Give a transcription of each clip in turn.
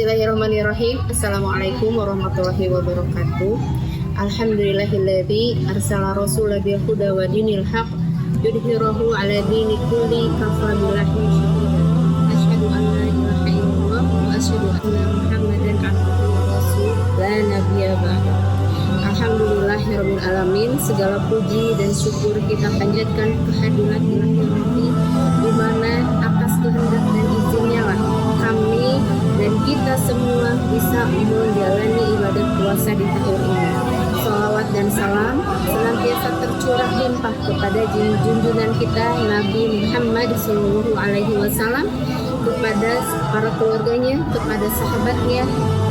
Bismillahirrahmanirrahim. Assalamualaikum warahmatullahi wabarakatuh. Alhamdulillahilladzi arsala rasulahu bil huda wa dinil haq yudhhirahu ala dini kulli kafa billahi syahida. Asyhadu an la ilaha illallah wa asyhadu anna Muhammadan abduhu wa rasuluh la nabiyya ba'da. Alhamdulillahirabbil alamin. Segala puji dan syukur kita panjatkan kehadirat Ilahi Rabbi, di mana atas kehendak dan izinnya lah kami dan kita semua bisa menjalani ibadah puasa di tahun ini. Salawat dan salam senantiasa tercurah limpah kepada junjungan kita Nabi Muhammad SAW, kepada para keluarganya, kepada sahabatnya,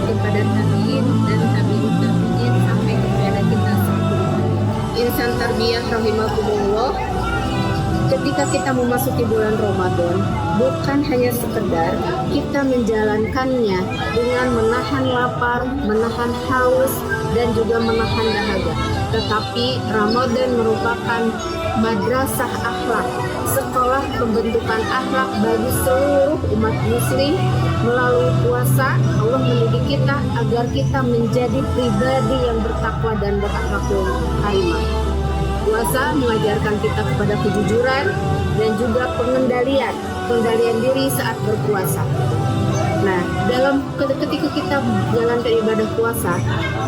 kepada tabiin dan tabiin sampai kepada kita semua. Insan tarbiyah rahimakumullah. Ketika kita memasuki bulan Ramadan, bukan hanya sekedar kita menjalankannya dengan menahan lapar, menahan haus, dan juga menahan dahaga. Tetapi Ramadan merupakan madrasah akhlak, sekolah pembentukan akhlak bagi seluruh umat muslim. Melalui puasa, Allah mendidik kita agar kita menjadi pribadi yang bertakwa dan berakhlakul karimah. Puasa mengajarkan kita kepada kejujuran dan juga pengendalian diri saat berpuasa. Nah, ketika kita menjalankan ibadah puasa,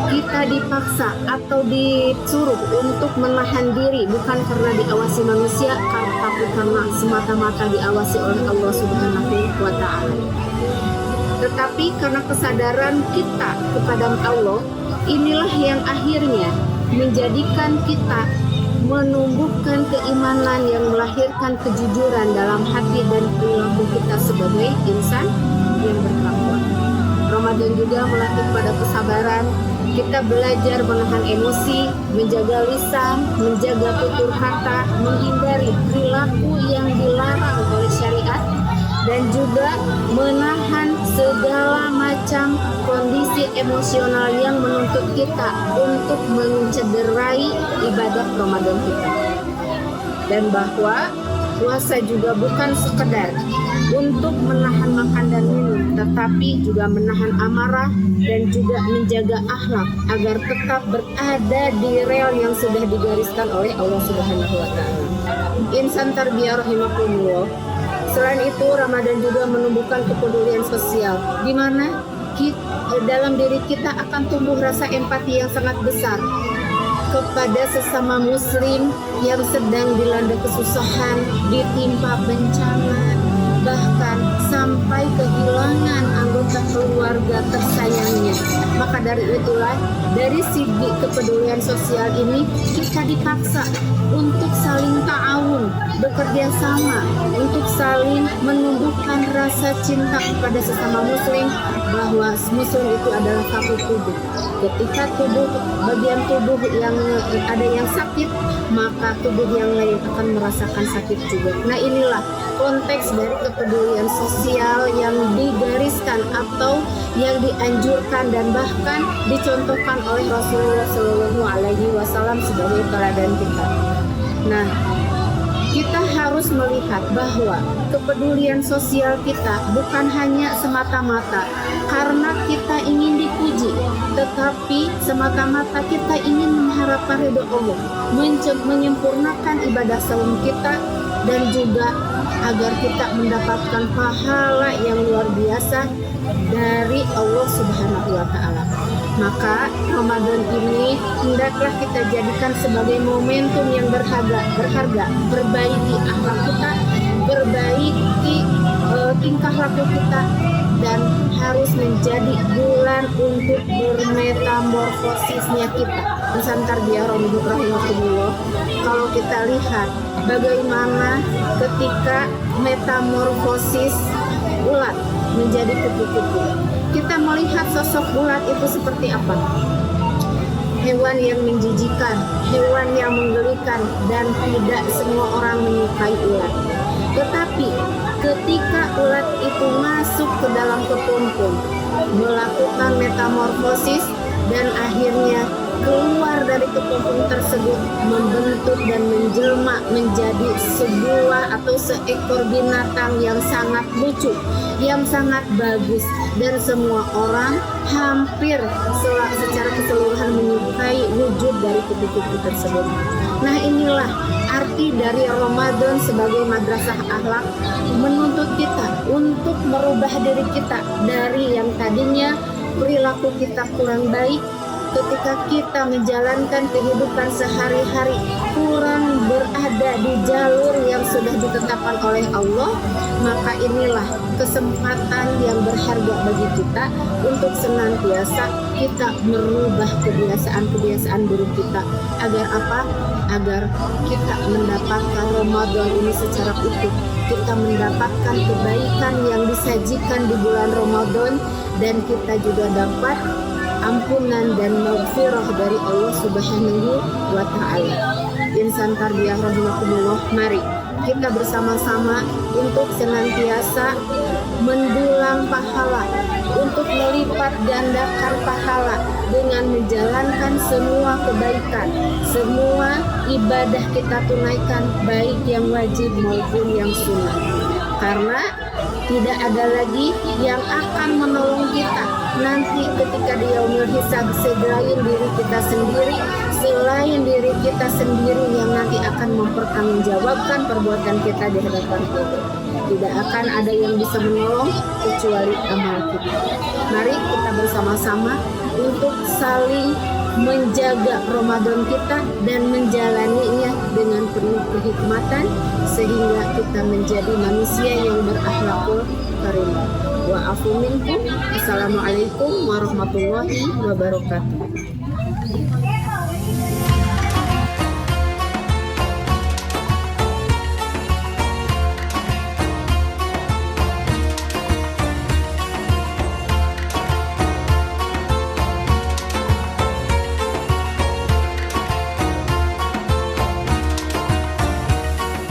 kita dipaksa atau disuruh untuk menahan diri, bukan karena diawasi manusia, tapi karena semata-mata diawasi oleh Allah Subhanahu wa Ta'ala. Tetapi karena kesadaran kita kepada Allah, inilah yang akhirnya menjadikan kita menumbuhkan keimanan yang melahirkan kejujuran dalam hati dan perilaku kita sebagai insan yang bertakwa. Ramadan juga melatih pada kesabaran. Kita belajar menahan emosi, menjaga lisan, menjaga tutur kata, menghindari perilaku yang dilarang oleh syariat, dan juga menahan segala macam kondisi emosional yang menuntut kita untuk mencederai ibadah Ramadan kita. Dan bahwa puasa juga bukan sekedar untuk menahan makan dan minum, tetapi juga menahan amarah dan juga menjaga akhlak agar tetap berada di rel yang sudah digariskan oleh Allah Subhanahu wa Ta'ala. Insan tarbiyah rahimakumullah. Selain itu, Ramadan juga menumbuhkan kepedulian sosial, di mana dalam diri kita akan tumbuh rasa empati yang sangat besar kepada sesama muslim yang sedang dilanda kesusahan, ditimpa bencana, bahkan sampai kehilangan anggota keluarga tersayangnya. Maka dari itulah, dari segi kepedulian sosial ini, kita dipaksa untuk saling ta'awun, bekerja sama, untuk saling menumbuhkan rasa cinta kepada sesama muslim, bahwa muslim itu adalah satu tubuh. Ketika bagian tubuh yang ada yang sakit, maka tubuh yang lain akan merasakan sakit juga. Nah, inilah konteks dari kepedulian sosial yang digariskan atau yang dianjurkan dan bahkan dicontohkan oleh Rasulullah SAW sebagai teladan kita. Nah, kita harus melihat bahwa kepedulian sosial kita bukan hanya semata-mata karena kita ingin dipuji, tetapi semata-mata kita ingin mengharapkan ridho Allah, menyempurnakan ibadah saum kita, dan juga agar kita mendapatkan pahala yang luar biasa dari Allah Subhanahu wa Ta'ala. Maka Ramadan ini hendaklah kita jadikan sebagai momentum yang berharga, perbaiki akhlak kita, perbaiki tingkah laku kita, dan harus menjadi bulan untuk bermetamorfosisnya kita. Insan tarbiyah rahimahumullah. Kalau kita lihat bagaimana ketika metamorfosis ulat menjadi kupu-kupu, kita melihat sosok ulat itu seperti apa. Hewan yang menjijikan, hewan yang menggelikan, dan tidak semua orang menyukai ulat. Tetapi ketika ulat itu masuk ke dalam kepompong, melakukan metamorfosis, dan akhirnya keluar dari kepung tersebut membentuk dan menjelma menjadi sebuah atau seekor binatang yang sangat lucu, yang sangat bagus, dan semua orang hampir secara keseluruhan menyukai wujud dari kupu-kupu tersebut. Nah, inilah arti dari Ramadan sebagai madrasah akhlak, menuntut kita untuk merubah diri kita dari yang tadinya perilaku kita kurang baik ketika kita menjalankan kehidupan sehari-hari, kurang berada di jalur yang sudah ditetapkan oleh Allah. Maka inilah kesempatan yang berharga bagi kita untuk senantiasa kita merubah kebiasaan-kebiasaan buruk kita. Agar apa? Agar kita mendapatkan Ramadan ini secara utuh, kita mendapatkan kebaikan yang disajikan di bulan Ramadan, dan kita juga dapat ampunan dan maghfirah dari Allah Subhanahu wa Ta'ala. Insan tarbiyah rahimakumullah, mari kita bersama-sama untuk senantiasa mendulang pahala, untuk melipat gandakan pahala dengan menjalankan semua kebaikan, semua ibadah kita tunaikan, baik yang wajib maupun yang sunnah. Karena tidak ada lagi yang akan menolong kita nanti ketika di yaumul hisab selain diri kita sendiri, selain diri kita sendiri yang nanti akan mempertanggungjawabkan perbuatan kita di hadapan Allah. Tidak akan ada yang bisa menolong kecuali amal kita. Mari kita bersama-sama untuk saling menjaga Ramadan kita dan menjalaninya dengan penuh kehikmatan sehingga kita menjadi manusia yang berakhlakul karimah. Wa afu minkum. Assalamualaikum warahmatullahi wabarakatuh.